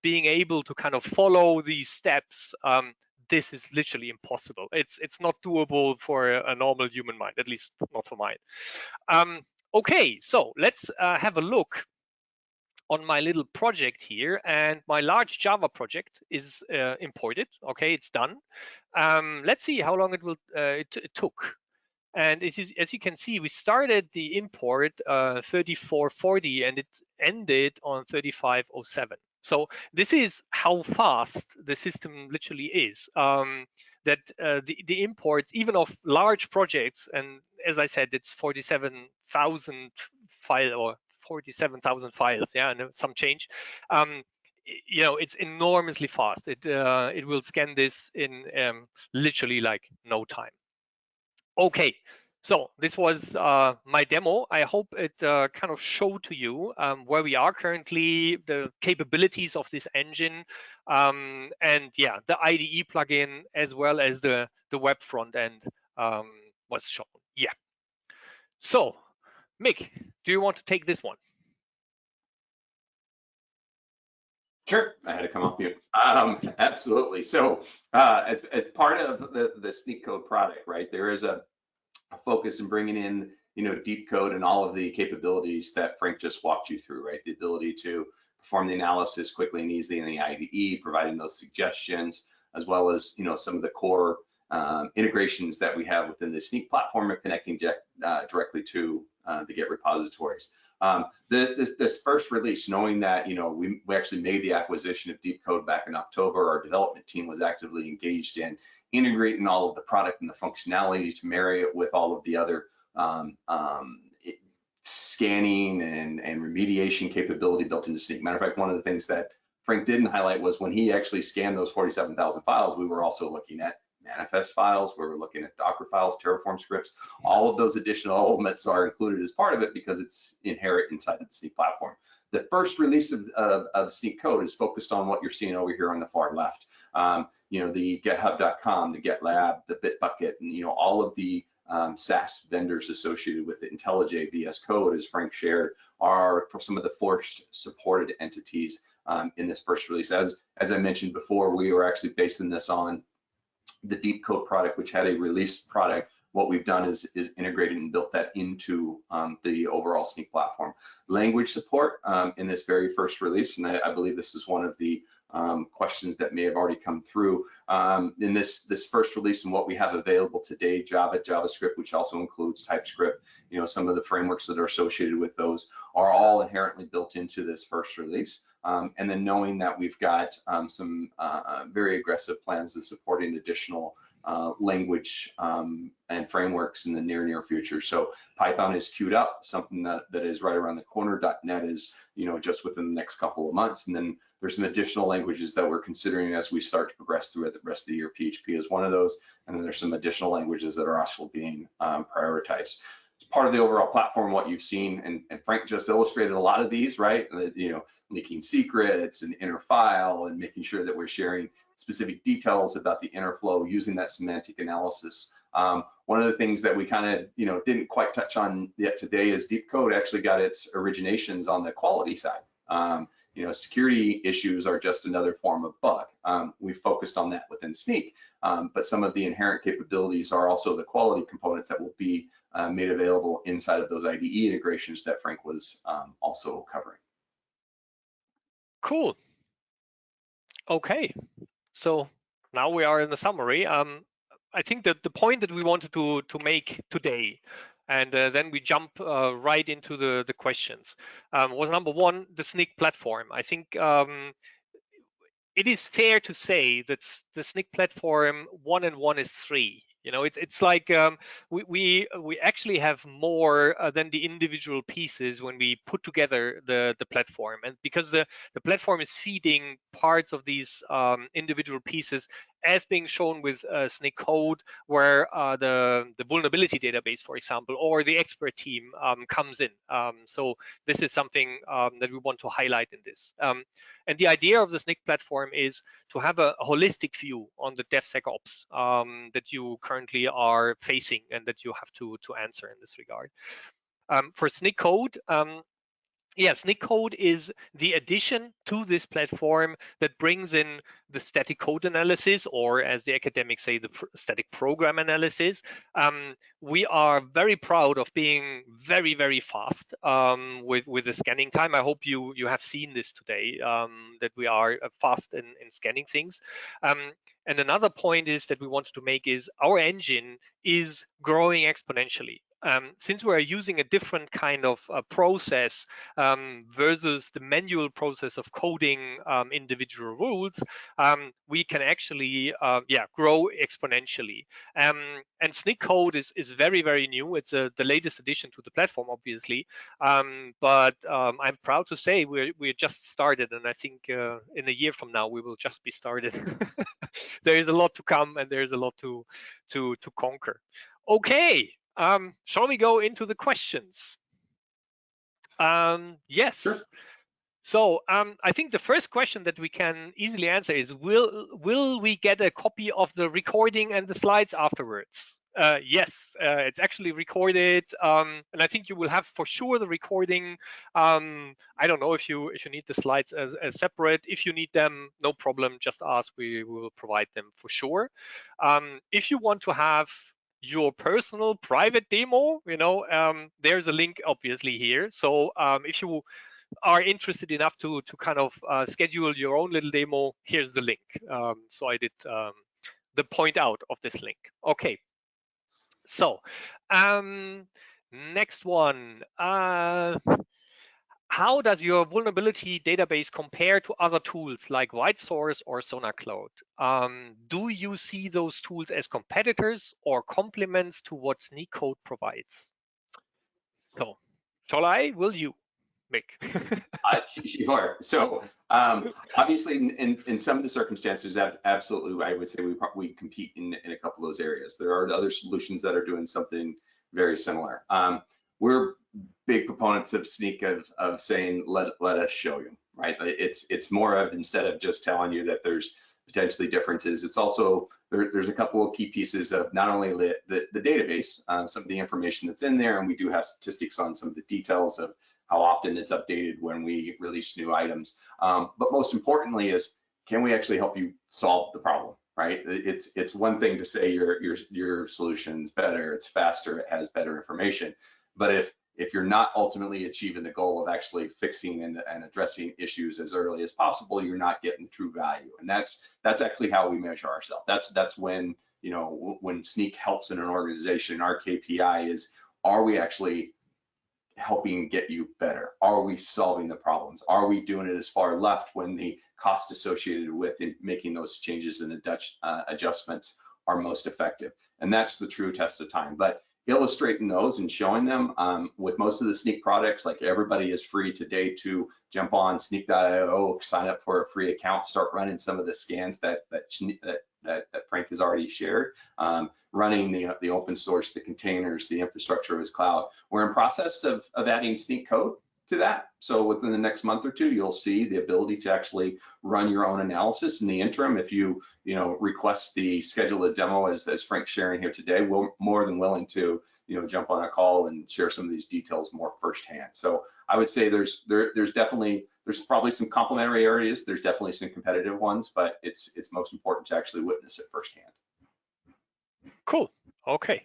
S1: being able to kind of follow these steps, this is literally impossible. It's not doable for a normal human mind, at least not for mine. Okay, so let's have a look on my little project here, and my large Java project is imported. Okay, it's done. Let's see how long it took. And as you can see, we started the import 3440 and it ended on 3507. So this is how fast the system literally is. That the imports, even of large projects, and as I said, it's 47,000 file or 47,000 files, yeah, and some change. You know, it's enormously fast. It will scan this in literally like no time. Okay, so this was my demo. I hope it kind of showed to you where we are currently, the capabilities of this engine, and yeah, the IDE plugin as well as the web front end was shown. Yeah. So, Mick, do you want to take this one?
S2: Sure, I had to come off mute. Absolutely. So as part of the Snyk Code product, right, there is a focus in bringing in, deep code and all of the capabilities that Frank just walked you through, right? The ability to perform the analysis quickly and easily in the IDE, providing those suggestions, as well as, some of the core integrations that we have within the Snyk platform and connecting directly to the Git repositories. This first release, knowing that we actually made the acquisition of Deep Code back in October, our development team was actively engaged in integrating all of the product and the functionality to marry it with all of the other scanning and remediation capability built into Snyk. Matter of fact, one of the things that Frank didn't highlight was when he actually scanned those 47,000 files, we were also looking at manifest files, we were looking at Docker files, Terraform scripts. All of those additional elements are included as part of it because it's inherent inside of the Snyk platform. The first release of Snyk Code is focused on what you're seeing over here on the far left. The GitHub.com, the GitLab, the Bitbucket, and all of the SAST vendors associated with it. IntelliJ, VS Code, as Frank shared, are for some of the forced supported entities in this first release. As I mentioned before, we were actually basing this on the Deep Code product, which had a released product. What we've done is integrated and built that into the overall Snyk platform. Language support in this very first release, and I believe this is one of the questions that may have already come through in this first release, and what we have available today: Java, JavaScript, which also includes TypeScript. Some of the frameworks that are associated with those are all inherently built into this first release. And then knowing that we've got some very aggressive plans of supporting additional language and frameworks in the near future. So Python is queued up, something that is right around the corner. .NET is just within the next couple of months, and then there's some additional languages that we're considering as we start to progress through it the rest of the year. PHP is one of those, and then there's some additional languages that are also being prioritized. It's part of the overall platform, what you've seen, and Frank just illustrated a lot of these, right? Leaking secrets and inner file, and making sure that we're sharing specific details about the inner flow using that semantic analysis. One of the things that we kind of didn't quite touch on yet today is Deep Code actually got its originations on the quality side. Security issues are just another form of bug. We focused on that within Snyk, but some of the inherent capabilities are also the quality components that will be made available inside of those IDE integrations that Frank was also covering.
S1: Cool. Okay, so now we are in the summary. I think that the point that we wanted to make today, and then we jump right into the questions, was number one, the Snyk platform. I think it is fair to say that the Snyk platform 1 and 1 is 3. It's like we actually have more than the individual pieces when we put together the platform, and because the platform is feeding parts of these individual pieces, as being shown with Snyk Code, where the vulnerability database, for example, or the expert team comes in. So this is something that we want to highlight in this. And the idea of the Snyk platform is to have a holistic view on the DevSecOps that you currently are facing and that you have to answer in this regard. For Snyk Code, Snyk Code is the addition to this platform that brings in the static code analysis, or as the academics say, the static program analysis. We are very proud of being very, very fast with the scanning time. I hope you have seen this today, that we are fast in scanning things. And another point is that we wanted to make is our engine is growing exponentially. Since we're using a different kind of process versus the manual process of coding individual rules, we can actually grow exponentially. And Snyk Code is very, very new. It's the latest addition to the platform, obviously, but I'm proud to say we're just started, and I think in a year from now we will just be started. There is a lot to come, and there is a lot to conquer. Okay. Shall we go into the questions? Yes.
S2: Sure.
S1: So I think the first question that we can easily answer is, will we get a copy of the recording and the slides afterwards? Yes, it's actually recorded, and I think you will have for sure the recording. I don't know if you need the slides as separate. If you need them, no problem. Just ask. We will provide them for sure. If you want to have your personal private demo, there's a link obviously here. So if you are interested enough to kind of schedule your own little demo, here's the link. So I did the point out of this link. Okay. So, next one. How does your vulnerability database compare to other tools like White Source or Snyk Code? Do you see those tools as competitors or complements to what Snyk Code provides? So, shall I? Will you, Mick?
S2: Sure. So obviously, in some of the circumstances, absolutely, I would say we compete in a couple of those areas. There are other solutions that are doing something very similar. We're big proponents of Snyk of saying let us show you, right? It's more of, instead of just telling you that there's potentially differences, it's also there's a couple of key pieces of not only the database, some of the information that's in there, and we do have statistics on some of the details of how often it's updated when we release new items. But most importantly is, can we actually help you solve the problem, right? It's one thing to say your solution's better, it's faster, it has better information. But if you're not ultimately achieving the goal of actually fixing and addressing issues as early as possible, you're not getting true value. And that's actually how we measure ourselves. That's when, when Snyk helps in an organization, our KPI is, are we actually helping get you better? Are we solving the problems? Are we doing it as far left when the cost associated with making those changes and adjustments are most effective? And that's the true test of time. But illustrating those and showing them with most of the Snyk products, like everybody is free today to jump on snyk.io, sign up for a free account, start running some of the scans that Frank has already shared, running the open source, the containers, the infrastructure of his cloud. We're in process of adding Snyk Code to that. So within the next month or two, you'll see the ability to actually run your own analysis. In the interim, if you request the schedule a demo as Frank's sharing here today, we're more than willing to jump on a call and share some of these details more firsthand. So I would say there's probably some complementary areas. There's definitely some competitive ones, but it's most important to actually witness it firsthand.
S1: Cool. Okay.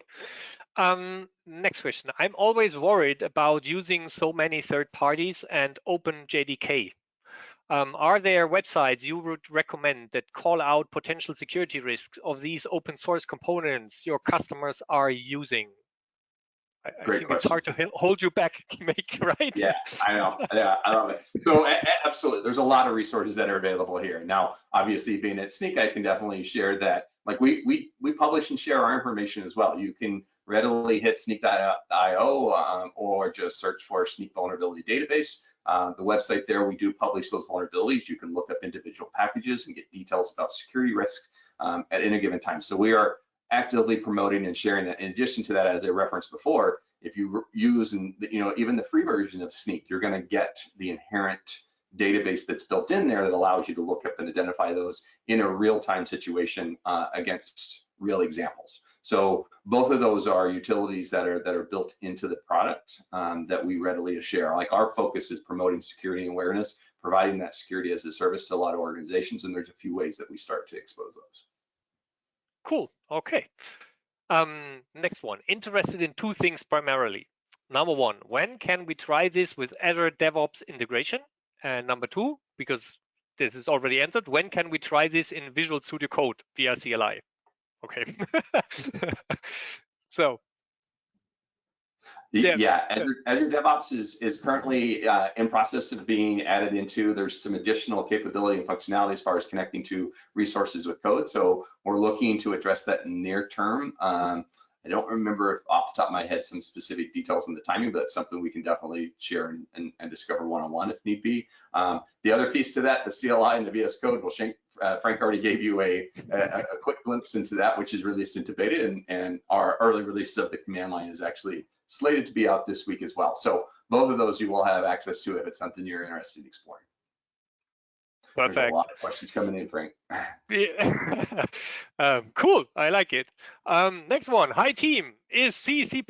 S1: Next question. I'm always worried about using so many third parties and OpenJDK. Are there websites you would recommend that call out potential security risks of these open source components your customers are using? I think it's hard to hold you back, Mick, right?
S2: Yeah, I know. Yeah, I love it. So absolutely, there's a lot of resources that are available here. Now, obviously, being at Snyk, I can definitely share that. Like we publish and share our information as well. You can readily hit snyk.io or just search for Snyk Vulnerability Database. The website there, we do publish those vulnerabilities. You can look up individual packages and get details about security risks at any given time. So we are actively promoting and sharing that. In addition to that, as I referenced before, if you use even the free version of Snyk, you're going to get the inherent database that's built in there that allows you to look up and identify those in a real-time situation against real examples. So both of those are utilities that are built into the product that we readily share. Like, our focus is promoting security and awareness, providing that security as a service to a lot of organizations, and there's a few ways that we start to expose those.
S1: Cool. Okay. Next one. Interested in two things primarily. Number one, when can we try this with Azure DevOps integration? And number two, because this is already answered, when can we try this in Visual Studio Code via CLI? Okay. So.
S2: Yeah, Azure DevOps is currently in process of being added into. There's some additional capability and functionality as far as connecting to resources with code. So we're looking to address that near term. I don't remember off the top of my head some specific details on the timing, but it's something we can definitely share and discover one-on-one if need be. The other piece to that, the CLI and the VS Code, Frank already gave you a quick glimpse into that, which is released into beta, and our early release of the command line is actually slated to be out this week as well. So both of those you will have access to if it's something you're interested in exploring. There's a
S1: Perfect.
S2: lot of questions coming in, Frank.
S1: Yeah. Cool. I like it. Next one. Hi team. Is C, C++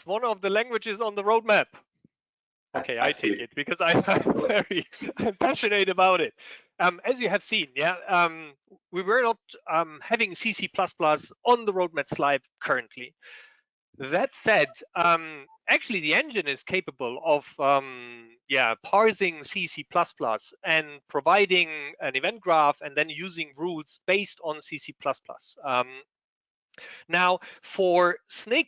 S1: one of the languages on the roadmap? Okay,
S2: I
S1: I take
S2: see.
S1: it because I'm I'm passionate about it. As you have seen, yeah, we were not having C, C++ on the roadmap slide currently. That said, actually the engine is capable of parsing C, C++ and providing an event graph and then using rules based on C, C++. Now, for Snyk,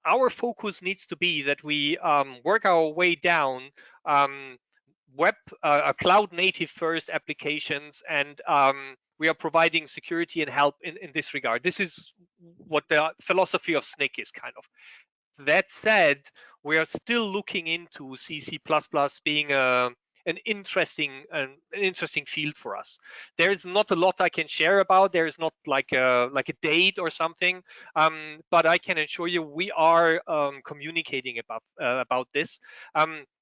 S1: our focus needs to be that we work our way down web cloud native first applications, and we are providing security and help in this regard. This is what the philosophy of Snyk is kind of. That said, we are still looking into C, C++ being an interesting field for us. There is not a lot I can share about. There is not like a date or something, but I can assure you we are communicating about this.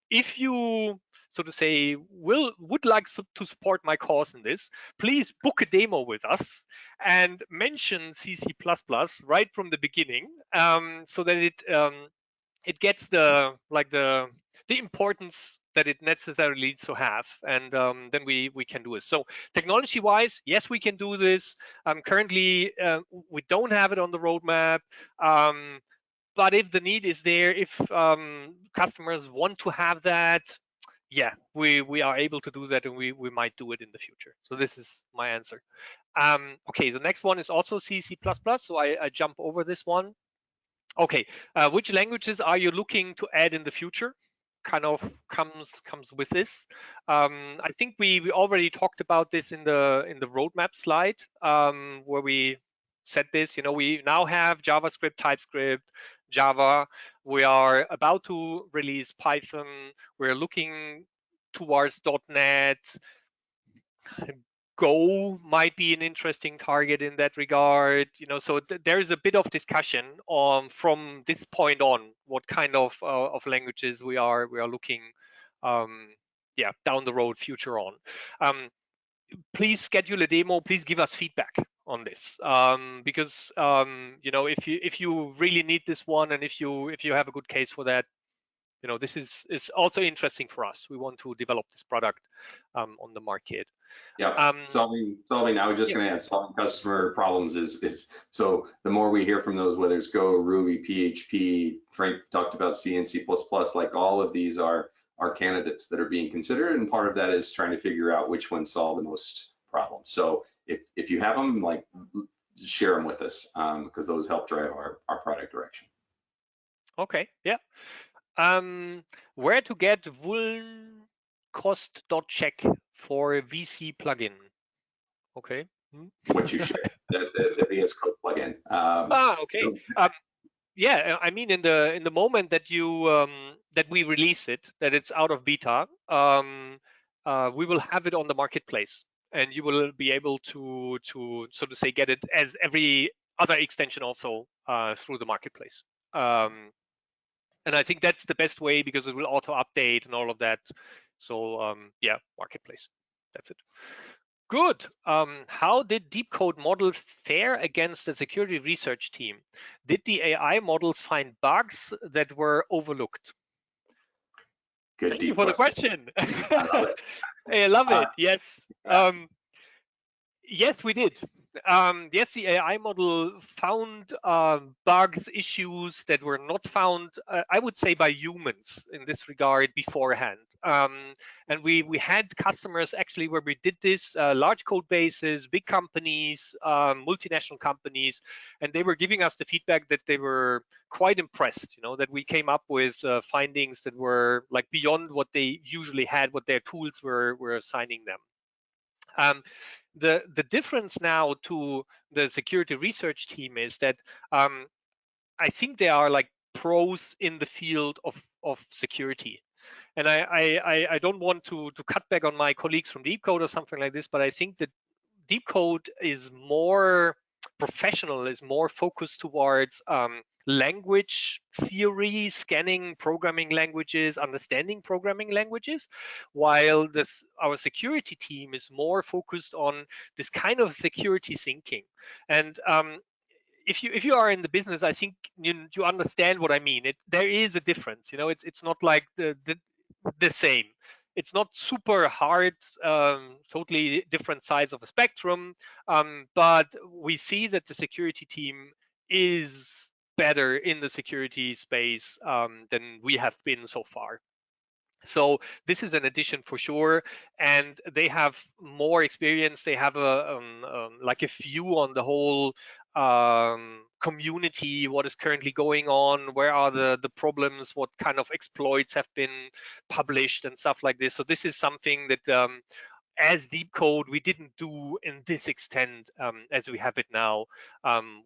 S1: If you, so to say, would like to support my cause in this, please book a demo with us and mention C, C++ right from the beginning, so that it gets the importance that it necessarily needs to have, and then we can do it. So technology wise, yes, we can do this. Currently we don't have it on the roadmap, but if the need is there, if customers want to have that, yeah, we are able to do that, and we might do it in the future. So this is my answer. Okay, the next one is also C, C++, so I jump over this one. Okay, which languages are you looking to add in the future? Kind of comes with this. I think we already talked about this in the roadmap slide, where we said this. You know, we now have JavaScript, TypeScript, Java. We are about to release Python. We're looking towards .NET. Go might be an interesting target in that regard, you know. So there is a bit of discussion from this point on what kind of languages we are looking, down the road, future on. Please schedule a demo. Please give us feedback on this, because you know, if you really need this one, and if you have a good case for that, you know, this is also interesting for us. We want to develop this product on the market.
S2: Yeah, solving. I was just going to add, solving customer problems is so the more we hear from those, whether it's Go, Ruby, PHP, Frank talked about C and C++, like all of these are candidates that are being considered, and part of that is trying to figure out which ones solve the most problems. So if you have them, like, share them with us, because those help drive our product direction.
S1: Okay, yeah. Where to get vulncost.check for VC plugin? Okay.
S2: What you shared, the VS Code plugin.
S1: Okay.
S2: So,
S1: yeah, I mean, in the moment that you that we release it, that it's out of beta, we will have it on the marketplace, and you will be able to so to say get it as every other extension also through the marketplace. And I think that's the best way, because it will auto update and all of that. So yeah, marketplace. That's it. Good. How did Deep Code model fare against the security research team? Did the AI models find bugs that were overlooked?
S2: good.
S1: Thank you for the question.
S2: I love it.
S1: I love it. Yes. Yes, we did. Yes, the AI model found bugs, issues that were not found, I would say, by humans in this regard beforehand. And we had customers actually where we did this, large code bases, big companies, multinational companies, and they were giving us the feedback that they were quite impressed, you know, that we came up with findings that were like beyond what they usually had, what their tools were assigning them. The difference now to the security research team is that I think they are like pros in the field of security. And I don't want to cut back on my colleagues from Deep Code or something like this, but I think that Deep Code is more professional, is more focused towards language theory, scanning programming languages, understanding programming languages, while our security team is more focused on this kind of security thinking. And if you are in the business, I think you understand what I mean. There is a difference. It's not like the same. It's not super hard, totally different sides of a spectrum, but we see that the security team is better in the security space than we have been so far. So this is an addition for sure, and they have more experience. They have like a view on the whole community, what is currently going on, where are the problems, what kind of exploits have been published and stuff like this. So this is something that as deep code we didn't do in this extent as we have it now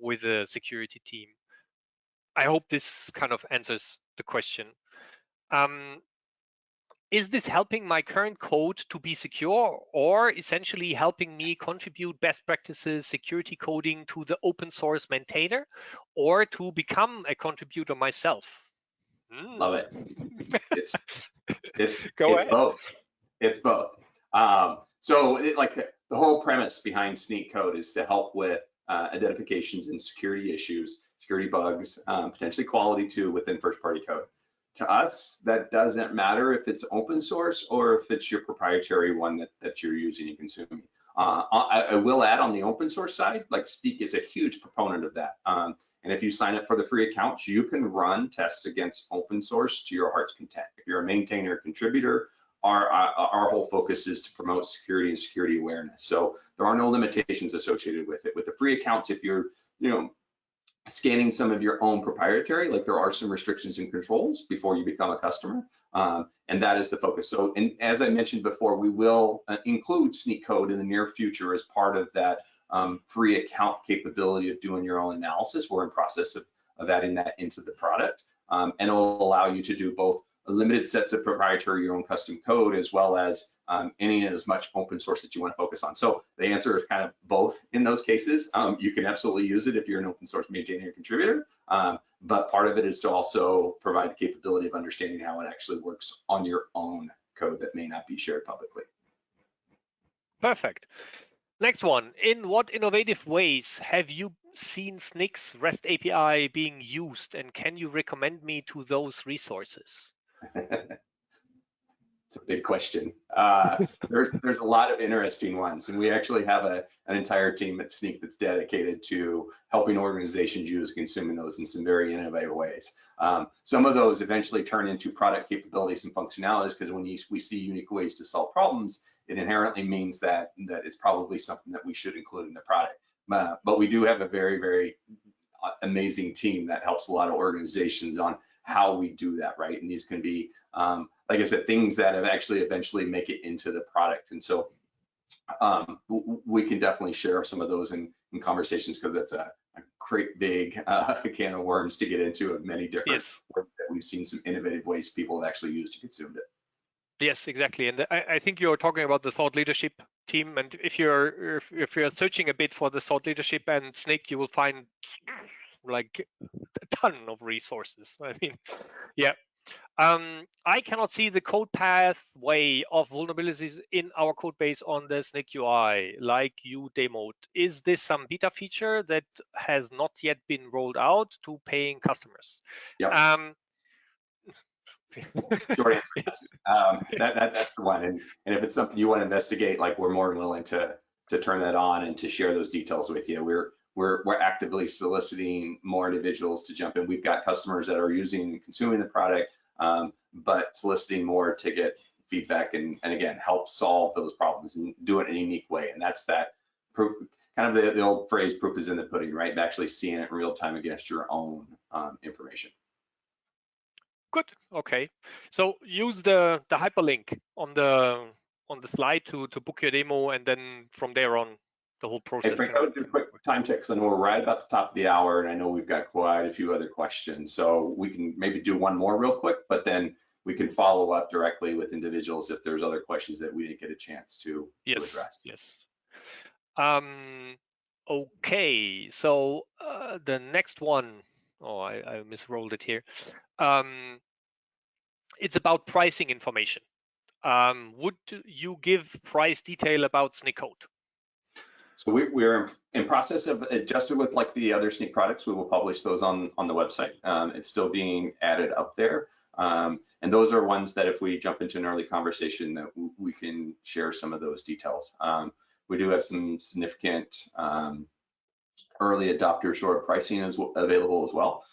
S1: with the security team. I hope this kind of answers the question. Is this helping my current code to be secure, or essentially helping me contribute best practices, security coding to the open source maintainer, or to become a contributor myself?
S2: Love it. It's
S1: Go ahead.
S2: both. It's both. So the whole premise behind Snyk Code is to help with identifications and security issues, security bugs, potentially quality too within first-party code. To us, that doesn't matter if it's open source or if it's your proprietary one that you're using and consuming. I will add on the open source side, like Snyk is a huge proponent of that. And if you sign up for the free accounts, you can run tests against open source to your heart's content. If you're a maintainer or contributor, our whole focus is to promote security and security awareness. So there are no limitations associated with it. With the free accounts, if you're, scanning some of your own proprietary, like there are some restrictions and controls before you become a customer, and that is the focus. So, and as I mentioned before, we will include Snyk Code in the near future as part of that free account capability of doing your own analysis. We're in process of adding that into the product, and it will allow you to do both limited sets of proprietary, your own custom code, as well as any and as much open source that you want to focus on. So the answer is kind of both in those cases. You can absolutely use it if you're an open source maintainer or contributor, but part of it is to also provide the capability of understanding how it actually works on your own code that may not be shared publicly.
S1: Perfect. Next one. In what innovative ways have you seen Snyk's REST API being used, and can you recommend me to those resources?
S2: It's a big question. There's a lot of interesting ones, and we actually have an entire team at Snyk that's dedicated to helping organizations use and consuming those in some very innovative ways. Some of those eventually turn into product capabilities and functionalities, because when we see unique ways to solve problems, it inherently means that it's probably something that we should include in the product. But we do have a very, very amazing team that helps a lot of organizations on how we do that, right? And these can be, like I said, things that have actually eventually make it into the product. And so we can definitely share some of those in conversations, because that's a great big can of worms to get into of many different work that we've seen some innovative ways people have actually used to consume it.
S1: Yes, exactly. And I think you're talking about the thought leadership team. And if you're searching a bit for the thought leadership and Snyk, you will find like a ton of resources. I mean, yeah. I cannot see the code pathway of vulnerabilities in our code base on the Snyk UI, like you demoed. Is this some beta feature that has not yet been rolled out to paying customers?
S2: Yep. Short answer, yes. That's the one. And if it's something you want to investigate, like we're more than willing to turn that on and to share those details with you. We're actively soliciting more individuals to jump in. We've got customers that are using and consuming the product, but soliciting more to get feedback and again, help solve those problems and do it in a unique way. And that's that proof, kind of the old phrase, proof is in the pudding, right? Actually seeing it in real time against your own information.
S1: Good. Okay. So use the hyperlink on the slide to book your demo, and then from there on, the whole process.
S2: Hey, Frank, I would do a quick time check, because I know we're right about the top of the hour, and I know we've got quite a few other questions. So we can maybe do one more real quick, but then we can follow up directly with individuals if there's other questions that we didn't get a chance to address.
S1: Yes. Okay. So the next one. Oh, I misrolled it here. It's about pricing information. Would you give price detail about Snyk Code?
S2: So we're in process of, just with like the other Snyk products, we will publish those on the website. It's still being added up there. And those are ones that if we jump into an early conversation, that we can share some of those details. We do have some significant early adopter sort of pricing is available as well.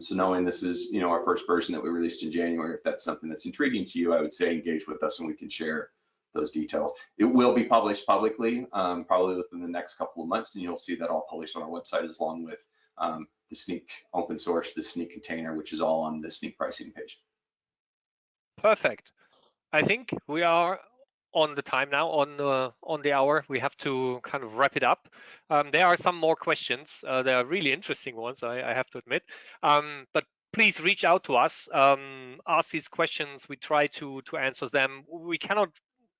S2: So knowing this is, you know, our first version that we released in January, if that's something that's intriguing to you, I would say engage with us and we can share those details. It will be published publicly, probably within the next couple of months, and you'll see that all published on our website, as along with the Snyk open source, the Snyk container, which is all on the Snyk pricing page.
S1: Perfect. I think we are on the time now, on the hour. We have to kind of wrap it up. There are some more questions. They are really interesting ones, I have to admit. But please reach out to us. Ask these questions. We try to answer them. We cannot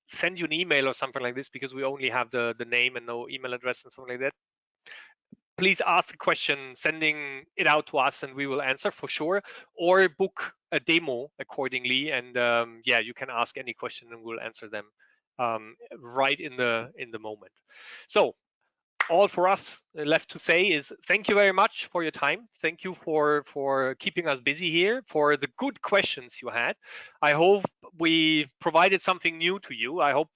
S1: send you an email or something like this because we only have the name and no email address and something like that. Please ask a question, sending it out to us, and we will answer for sure. Or book a demo accordingly, and yeah, you can ask any question, and we'll answer them right in the moment. So all for us left to say is thank you very much for your time. Thank you for keeping us busy here, for the good questions you had. I hope we provided something new to you. I hope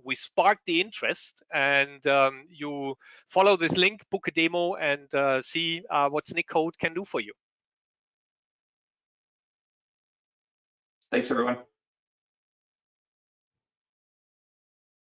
S1: we sparked the interest, and you follow this link, book a demo, and see what Snyk Code can do for you.
S2: Thanks, everyone.